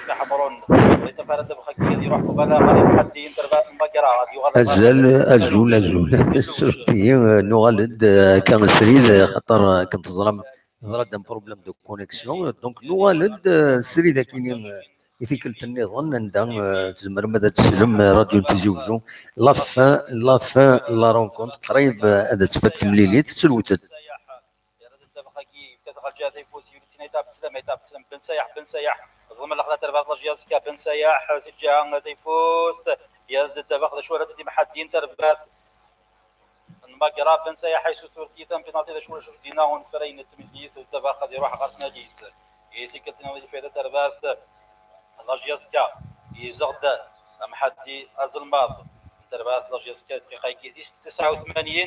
جاسكا حمرون ريت فرد بخكي يروح قبلا غادي واحد ينتربات المقرا غادي يغادر أزال غادي أزول أزول شوفي نوالد كان سريد خاطر كنت ظلام بروبليم دو كونيكسيون دونك نوالد سريد كاين يثيكلت النظام ندا تزمر ماذا تسلم راديو تزوجو لا فان لا رونكونت قريب هذا تفات مليليت تسلوتت بخكي كتغال جاتي فوسي ولتينا يتاب سلام بن سياح ظلم الاخضر تربات لجياسكا بن سياح زيد جهه تيفوس يا دابا شويه دي محدين تربات المقرا بن سياح حيث تركيا في ناطي شويه شوف دينا هون فرين التمديد دابا غادي يروح غير ناديت يتي كتناوي في هذا تربات لاجياسكا يزغد محدي ازلماض تربات لاجياسكا دقيقه 89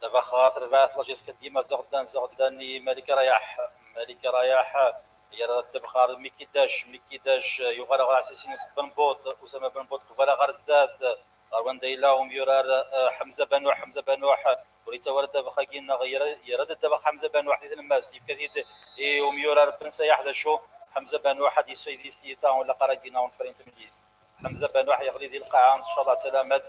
دابا خاطر بات لاجيسكا ديما زغدان ملك رايح يرى الدبخار ميكيداش يغرى على اساس بنبوط اسامه بنبوط قبل غير زداد روان دايلاهم يرار حمزه بنوح وريتا ورد بخاكينا يرد الدبخ حمزه بنوح ديال الماس ديك كثير يوم يرار بن سياح شو حمزه بنوح دي سيدي سيتا ولا قراكينا ونفرين تمديد حمزه بنوح يغلي ديال القاعه ان شاء الله سلامات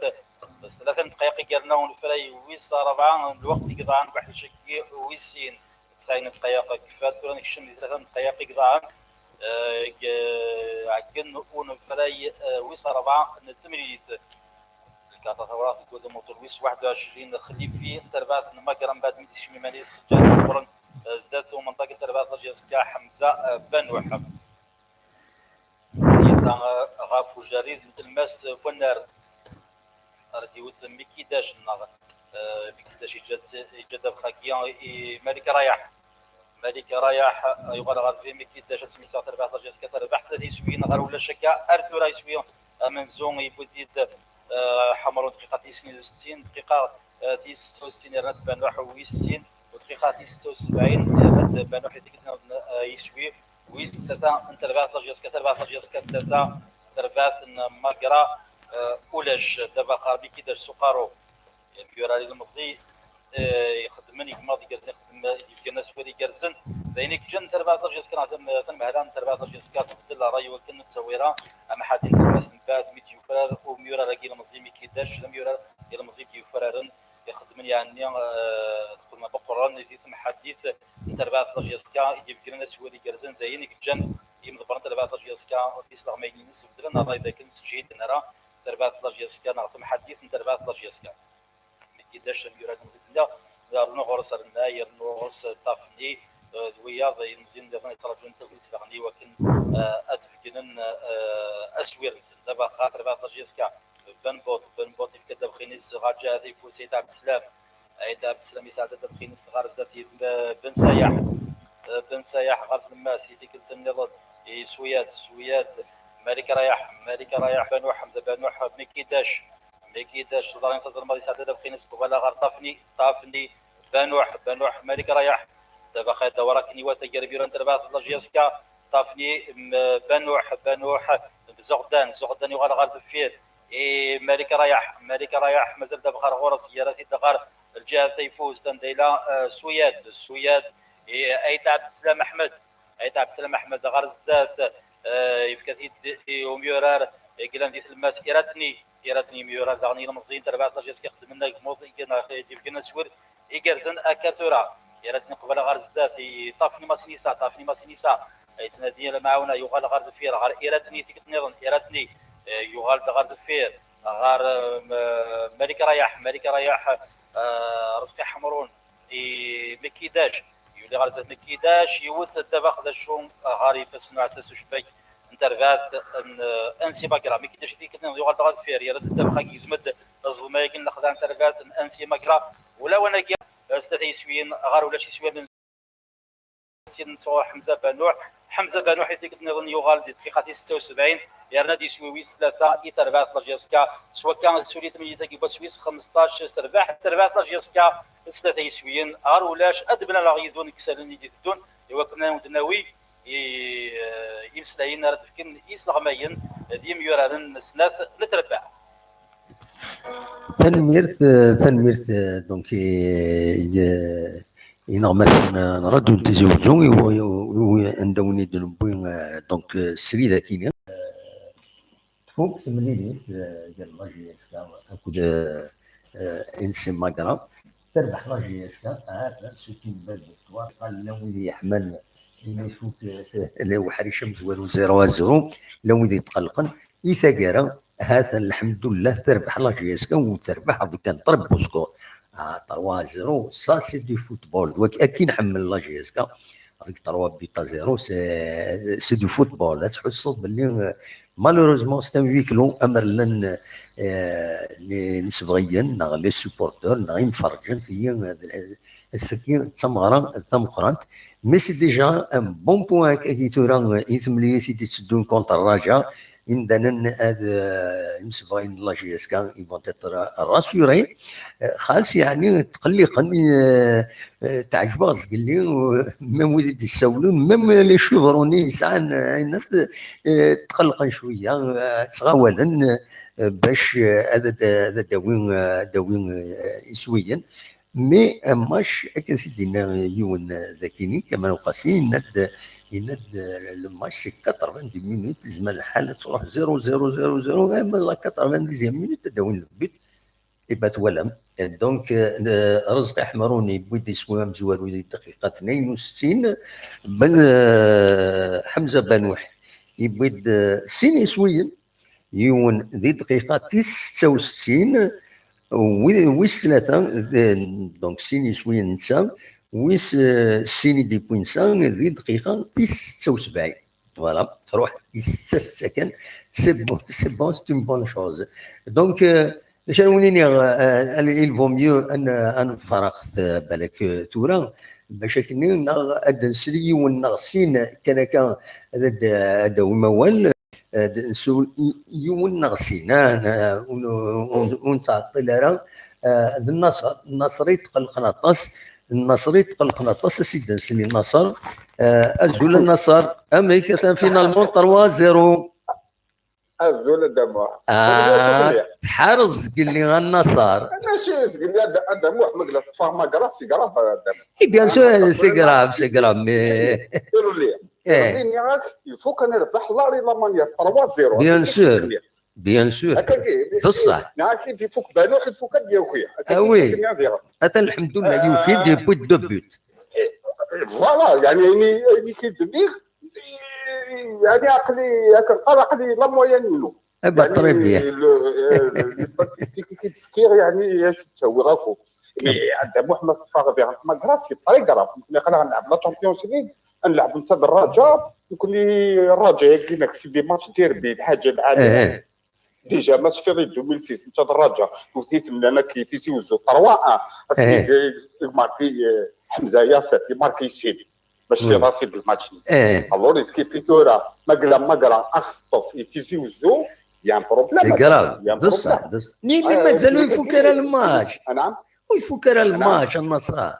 3 دقائق قرنا ونفري ويس 4 الوقت قضاء واحد شكي ويسين 90 دقيقة كفات كون كشم 3 دقائق قضاء عقن ونفري ويس 4 نتمريت الكاتاثورات كود موتور ويس 21 خليفي تربات المقرن بعد ميتي شمي ماليس جات قرن زدت منطقة تربات لجيسكا حمزة بنوح غافو جريد الماس فنار رديوت ميكيداش النغ ميكيداش جد بخاكيا ملك رايح يغال غار في ميكيداش سميتها تربح جاسكا تربح 30 سوين غار ولا شكا ارثو راي سوين منزون يبديد حمر دقيقة 69 دقيقة 66 رد بنوح ويسين ودقيقة 76 رد بنوح يسوي ويس 3 تربح جاسكا ثلاثة تربح ماكرا ولاش دابا قاربي كيداش سوقارو بيورا لي المزي يخدمني كما يخدم الناس ولي كرزن بينك جن 14 جسكا تنمهلان 14 جسكا تبدل راي وكن التصويره اما حادين الناس من بعد ميت يفرار وميورا راكي المزي مي كيداش ميورا ديال المزي كيفرارن يخدمني يعني خدمه بقران اللي تم حديث 14 جسكا يمكن الناس ولي كرزن زينك جن يمضبر 14 جسكا بيسلغ ما ينس بدلنا راي ذاك نسجيت نرى تربات لاجيسكا نعطي حديث من تربات لاجيسكا مكيداش ميورا مزيد لا نغرس الناير نغرس طافني دويا ضي مزيان دابا يتراجعون تلفيز فغني ولكن ادفكنن اسوير دابا خاطر بات لاجيسكا بنبوط في كتاب خينيس غاجا هذه فوسيت عبد السلام عيد عبد السلام يساعد خينيس غار ذاتي بن سياح غار الماس يديك النضال سويات مالك رايح بنوح حمزه بنوح ميكيداش دار ينتظر الماضي ساعه بخينس قبل غير طافني بنوح مالك رايح دابا خا دورا كنيوات تجربي ران تربات لاجيسكا طافني بنوح زغدان يغال غير الفير مالك رايح مازال دابا غير غورس سيارات دغار الجهه تيفوز تنديلا سوياد ايت عبد السلام احمد غير الزاد يفكثيد وميورار كلام ديال الماس إيراتني ميورار دغني المزين تربات لاجيس كيخدم لنا موضي كنا ديفكنا سور إيكرزن أكاتورا إيراتني قبل غار الزات طافني ماسينيسا يتنادي معاونا يغال غار الفير غار إيراتني تيكتنيضن إيراتني يغال غار الفير غار ملك رايح رزقي حمرون مكيداش يولي غار مكيداش يوث الدبخ ذا شوم غاري فاسنو عساس شباك انترفات انسي باكرا مي كيداش ديك يغال غار الفير يا رد الدبخ يزمد الظلمه يمكن ناخذ انترفات انسي باكرا ولا وانا كي ثلاثه يسويين غار ولا شي سويه نصور حمزه بنوح يتيك نظن يغال دقيقه 76 يرنا دي سويس 3 تربات لاجيسكا سواء كان سوري 8 تاكي سويس 15 سرباح تربات لاجيسكا 3 يسويين غار ولاش ادبنا لا غيدون كسالني دي الدون ايوا كنا ودناوي يمسلاين راه فكن يسلغ ماين ديم يورارن سنات نتربع تنميرت دونك مثلا نردو نتزوجو عندما نبوي دونك السريده كاينه فوق 8 ديال لاجيسكا اكود انسي ماكرا تربح لاجيسكا هذا سوتين بال فيكتوار قال لو اللي يحمل يفوت لو حريشه مزوالو 0-0 لو اللي يتقلقن يثاقرا هذا الحمد لله تربح لاجيسكا وتربح كان ضرب بوسكور 3-0 سا سي دو فوتبول وكي نحمل لاجيسكا avec 3-0 c'est du football تحس باللي مالوروزمون سي ان ويكلو امر لن نسبغيين نغ لي سوبورتور نغ ينفرجن في السكين تمغرانت مي سي ديجا ان بون بوان كي تورا يثملي سيدي تسدون كونتر الرجاء عندنا هذا نسبغيين لا جي اس كان يفون تتر راسيورين خاص يعني تقلقا تعجبها قال لي ميم وليد يسولون ميم لي شوفروني ساعات تقلقا شويه تغاولا باش هذا داوين سويا مي ماش هكا سيدنا يون ذاكيني كما وقاسين يند الماتش سي 90 مينوت زعما الحال تروح 0-0 اما 90 مينوت داوين البيت يبقى تولم دونك رزق حمروني بويدي سوام زوال ولي دقيقه 62 بن حمزه بنوح يبيد سيني سوين يون ذي دقيقه 66 ويس ثلاثه دونك سيني سوين نسا ويس سيني دي بوينسان ذي دقيقه 76 فوالا تروح يسكن سي بون سي اون بون شوز دونك شنونيني il vaut mieux ان فرقت بالك تورا باش كني هاد نسري ونغسين كان هذا الموال نسول يون نغسين ونتعطي لها النصري تقلق نطاس النصري تقلق نطاس سيدي نسلي النصر ازول النصر امريكا فينالمون 3-0 الزول دموع تحرز قال لي النصر ماشي قال لي دموع مقلب تفهم ما قراب سي قراب اي بيان سور سي قراب مي قالوا لي راك يفوك انا نربح لاري لامانيا 3-0 بيان سور بصح ناكي يفوك بانوح يفوك ديال خويا وي حتى الحمد لله يوكي دي بوت دو بوت فوالا يعني كي دبيغ يعني عقلي عقلي لا موين منه ابا طريبيه الاستاتيستيك كي تسكير يعني اش تسوي راكو عند محمد فاغ ما كراسي طريقه راه نقدر نلعب لا تشامبيونز ليغ نلعب نتا الرجاء يكون لي الرجاء كاين سي ماتش ديربي الحاجه العاديه ديجا ماتش في 2006 نتا الرجاء قلت انا كي تيزيوزو 3-1 ماركي حمزه ياسر ماركي سيدي باش راسي بالماتش الور اسكي بيتورا ماغرا اخطف يتيزيوزو يا بروبليم سي كراف بصح مي مازالوا يفكر الماتش نعم ويفكر الماتش النصر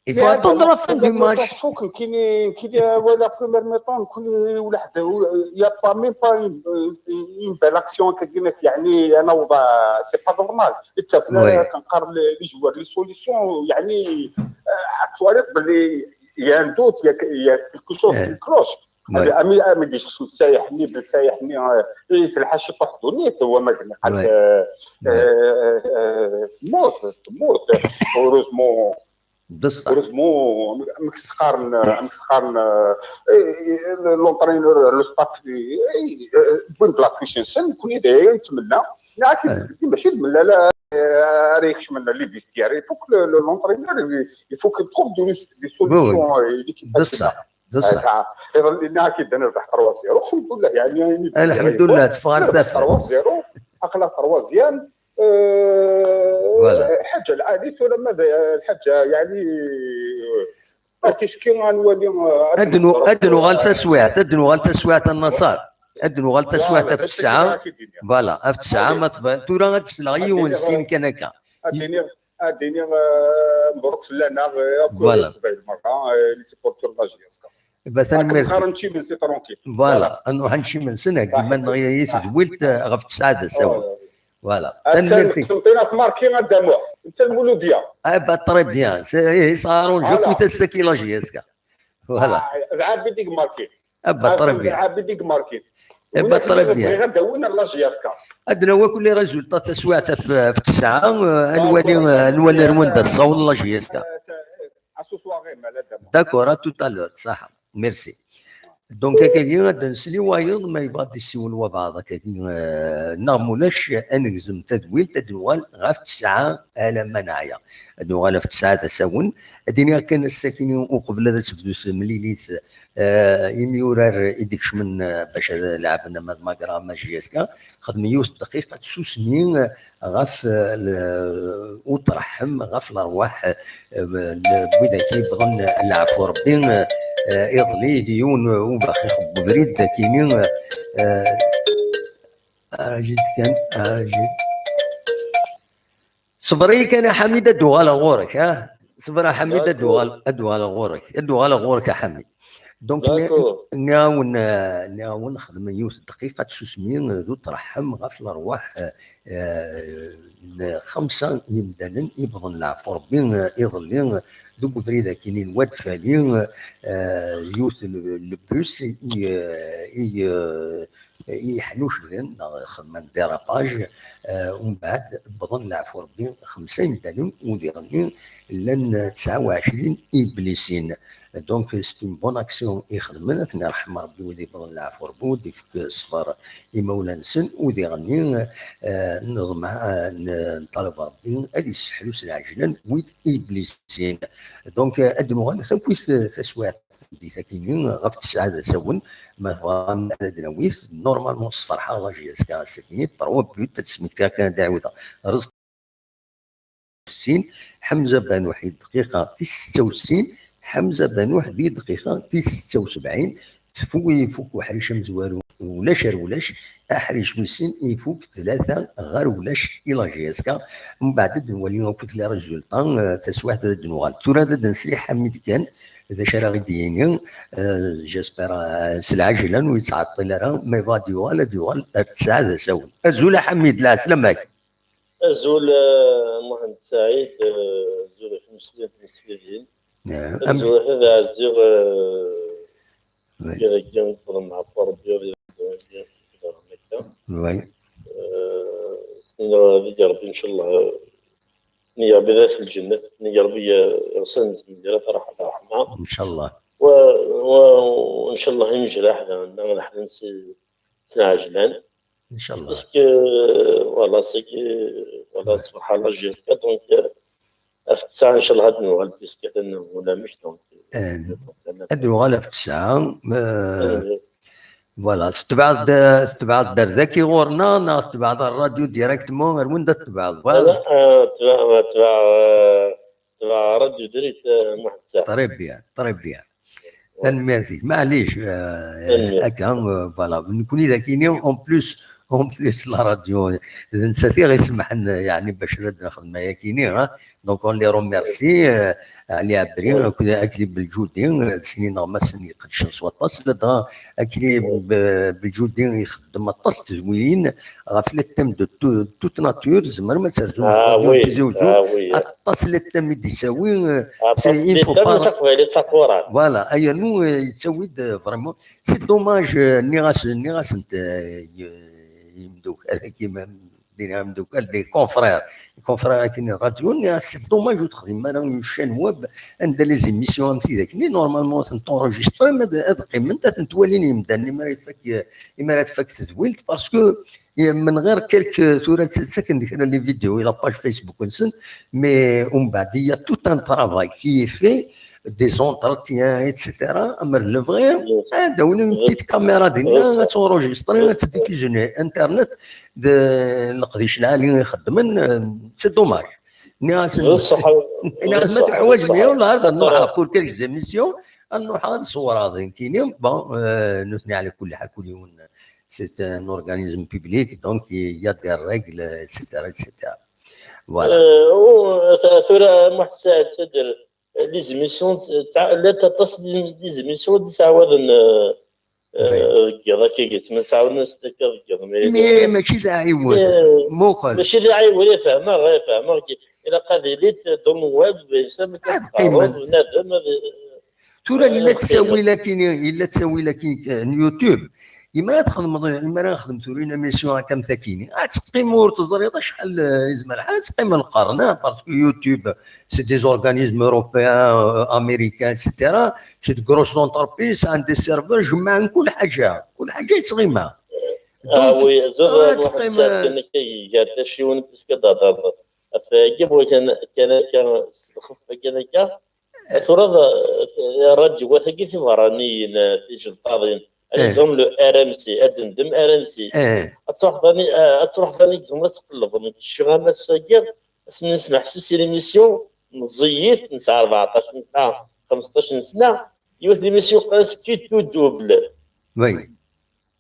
il faut attendre la fin du match فوق كاين ولا بروميير ميطون كل واحد يا با ميم با اون بال اكسيون كاين يعني انا وضع سي با نورمال اتفقنا كنقارن لي جوار لي سوليسيون يعني اكتواليت باللي يا ندوت يا كلكو شوز كلوش هذا ما يجيش سايحني بالسايحني في الحاشيه تحضرني هو ما قال موت اوروزمون اوروزمون ماكش تقارن لونطرينور لو ستاف بون بلا كريستيانسن كون داير يتمنى ماشي تمنى لا ريكش من لي فيستيار فوك لونطرينور يفوك تروف دي سوليسيون بصح اذا كي نربح 3-0 الحمد لله يعني الحمد لله تفارق 3-0 اقلا 3 الحاجه العاديه ولا ماذا الحاجه يعني كيش غنولي ادنو غال تسويعه النصر ادنو غال تسويعه في الساعه فوالا في الساعه ما تورا غتسلغي ونسين كان هكا اديني مبروك لنا فوالا لي سيبورتور لاجيسكا بس انا نمشي من سي ترونكيل فوالا انه غنمشي من سنه كيما نغيث زويلت غف 9 سوا فوالا تنمرتي قسمتينا في ماركين الدموع انت المولوديه تري بيان صاروا جو كنت السكيلاجي اسكا فوالا عاد بديك ماركين تري بيان عاد بديك ماركين تري بيان بغي غدونا لاجياسكا عندنا هو كل ريزولتا تسويعته في 9 نولي رواندا الصون لاجياسكا اسو سواغي مالا الدموع داكور تو تالور صح ميرسي دونك كاين غادا نسلي وايض ما يبغى يسول الوضع هذا كاين نغمولاش انكزم تدويل تدوال غاف 9 على مناعيا دوال في 9 تساون اديني كان الساكنين وقبل هذا تبدو مليليت يميورار يديكش من باش لعبنا ما قرا ماجياسكا خدم 100 دقيقه تسوسنين غاف وترحم غاف الارواح بدا كيبغى العفو ربي يضلي ديون وباخي خب بريد كاينين اجيت كان اجي صبري كان حميده دوغالا غورك صبر حميده دوغالا غورك دوغالا غورك يا حميد دونك نعاون نخدم 100 دقيقه تسوسمين ذو ترحم غاف الارواح 5 يمدانا يبغون العفو ربي يظلين دوك فريده كاينين واد فالين يوث البوس يحنوش ذن خدمان ديراباج ومن بعد بظن العفو ربي 5 يمدانا وديرنين لان 29 ابليسين دونك سي اون بون اكسيون يخدمنا ثني رحم ربي ودي بغى العفو ربي ودي في الصفر يمولا نسن ودي غني نظمع نطالب ربي هذه السحلو سلعجلا ويد ابليسين دونك ادنو غانا سويس تسويع دي ساكنين غف 9 سون مثلا دناويس نورمالمون الصفرحه غاجي اسكا ساكنين طروا بيوت تسميت كان دعوه رزق السين حمزه بن وحيد دقيقه 66 حمزه بنوح ذي دقيقه 76 يفوك وحريشه مزوارو ولاش ولاش احريش ويسن يفوك 3 غير ولاش الى جيسكا من بعد نولي كنت لي ريزولطان تسواح دنوغال تورا نسلي حميد كان اذا شرا غديين جيسبر سلعجلا ويتعطل راه ما يبغى ديوال 9 ساون ازول حميد لا سلامك ازول مهند سعيد ازول في مسلمين الزور هذا الزور يرجع يقولون مع فرد يرجع وي نجرب ان شاء الله نيا بذات الجنة نيا ربي يرسل من راح رحمة ان شاء الله وان شاء الله يمشي احنا نحن سنعجلان ان شاء الله باسكو والله سبحان الله جيت دونك في ان شاء الله هاد نوع البيسكيت ولا مش دونك ادو غالا في 9 فوالا تبعض برداكي غورنا ناس تبعض الراديو ديريكتمون غير وين تبعض تبع راديو دريت واحد ساعه طري بيان ميرسي معليش هكا فوالا نكون اذا كاينين اون بليس لا راديو اذا نساتي غير يسمح لنا يعني باش نخدم معايا كاينين دونك اون لي روميرسي علي عبري كذا اكلي بالجودين سنين ما سني قدش نصوات طاس لدغا اكلي بالجودين يخدم الطاس تزوين غاف لي تيم دو توت ناتور زعما ما ترزو راديو تزوجو الطاس لي تيم يساوي سي ان فو با فوالا اي نو يتسوي فريمون سي دوماج ني غاس انت يمدوك كيما دينا مدوك دي كونفرير كاين راديو سي دوماج تخدم انا شان ويب عند لي زيميسيون في ذاك ني نورمالمون تنطونجيستري هذا قيمه تنتوليني مداني ما تفك تدويلت باسكو من غير كلك ثورة ساكن ديك لي فيديو لا باج فيسبوك نسن مي ومن بعد هي توت ان ترافاي كي في دي زونتروتيان ايتترا اما لو فغي هذا اون بيت كاميرا ديالنا تونجيستري تديفيزيوني انترنت القديش العالي يخدمن سي دوماج الناس ما تحواج ليا ولا هذا النوع بور كيلك زيميسيون النوع هذا صور هذا كاينين بون نثني على كل حال كل يوم سي ان اورغانيزم بيبليك دونك يا دي ريغل ايتترا فوالا ثورة محسن سدر لي زيميسيون لا تصل لي زيميسيون تعاود كذا كي قلت ما تعاوناش كذا مي ماشي ذا عيون موقل ماشي راعي ولا فاهمه غير فاهمه الا قال لي دون واد بيسام قيمة. بنادم تورا الا تساوي لكن الا تساوي لكن يوتيوب إما نخدم تورينا ميسيون هكا مثاكيني تقيم ورتزريض شحال يزمر حال تقيم القرن باسكو يوتيوب سي دي زورغانيزم اوروبيان امريكان اكسيتيرا سي دي كروس اونتربريز عند دي سيرفور جمعن كل حاجه يتغيمها وي زور واحد تقيم الساعه كان كي جات شي ون بس كذا ضرب فجابوا كان خف كذا ترى رجع وثقي في مرانيين في جلطاضين اليوم لو ار ام سي ادم ار ام سي تروح ثاني زعما تقلب الشغل الساكر نسمع حسي ليميسيون نزيت نسعى 14 سنه 15 سنه يوث ليميسيون قالت كي تو دوبل وي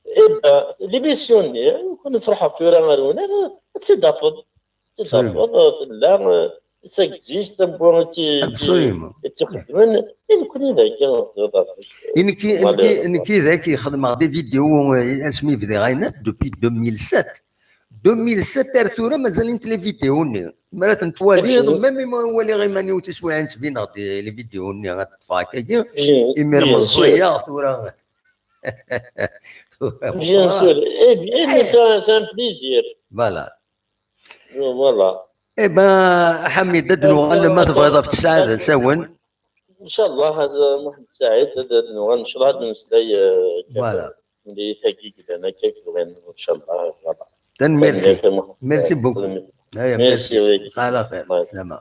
إبا ليميسيون كنا نفرحوا في رمضان تدافض لا ça existe bon ابسوليومون يمكن انك ذاك يخدم دي فيديو اسمي في دي غاينات دوبي 2007 ارثورا مازال انت لي فيديو مرات نتوالي ميم ولي غير ماني وتسوي عند فينا لي فيديو غتطفى كاين يمر مزيا ثورا بيان سور اي سان بليزير فوالا إيه با حميد ددنو ما تبغى في السعادة ساون ان شاء الله هذا محمد سعيد ددنو ان شاء الله نسلاي فوالا اللي تحقيق لنا كيف ان شاء الله ميرسي بوكو ميرسي على خير سلامة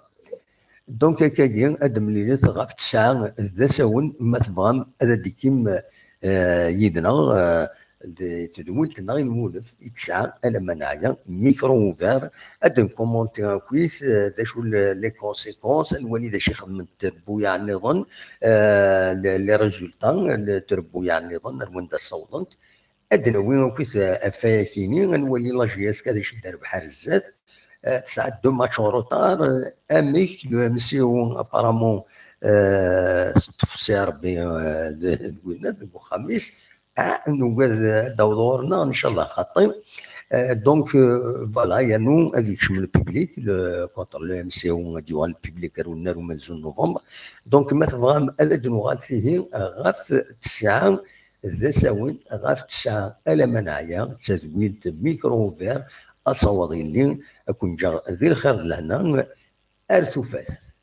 دونك كاين ادم ليلة غاف الساعة ذا ساون ما تبغى هذا ديكيم يدنا تدولت نغي المولف يتسعى الا منايا ميكرو اوفير ادم كومونتي كويس دا شو لي كونسيكونس نولي دا شي خدمه تربويا على النظام لي ريزولتا تربويا على النظام وين دا صوتنت ادنا وين كويس افاكيني نولي لاجياس كذا شي دار بحال الزاف تسعة دو ماتش روطار اميك مسيو ابارامون تفسير ربي قلنا الخميس نقول دورنا ان شاء الله خاطي دونك فوالا يا نو هذيك شمل الببليك كونتر لو ام سي او ديوان الببليك رونا مازال نوفمبر دونك ما تبغى الاد نغال فيه غاف تسعة ذا ساون غاف تسعة الا منايا تزويلت ميكرو فير اصوضي اللي اكون جا ذي الخير لهنا ارثو فاث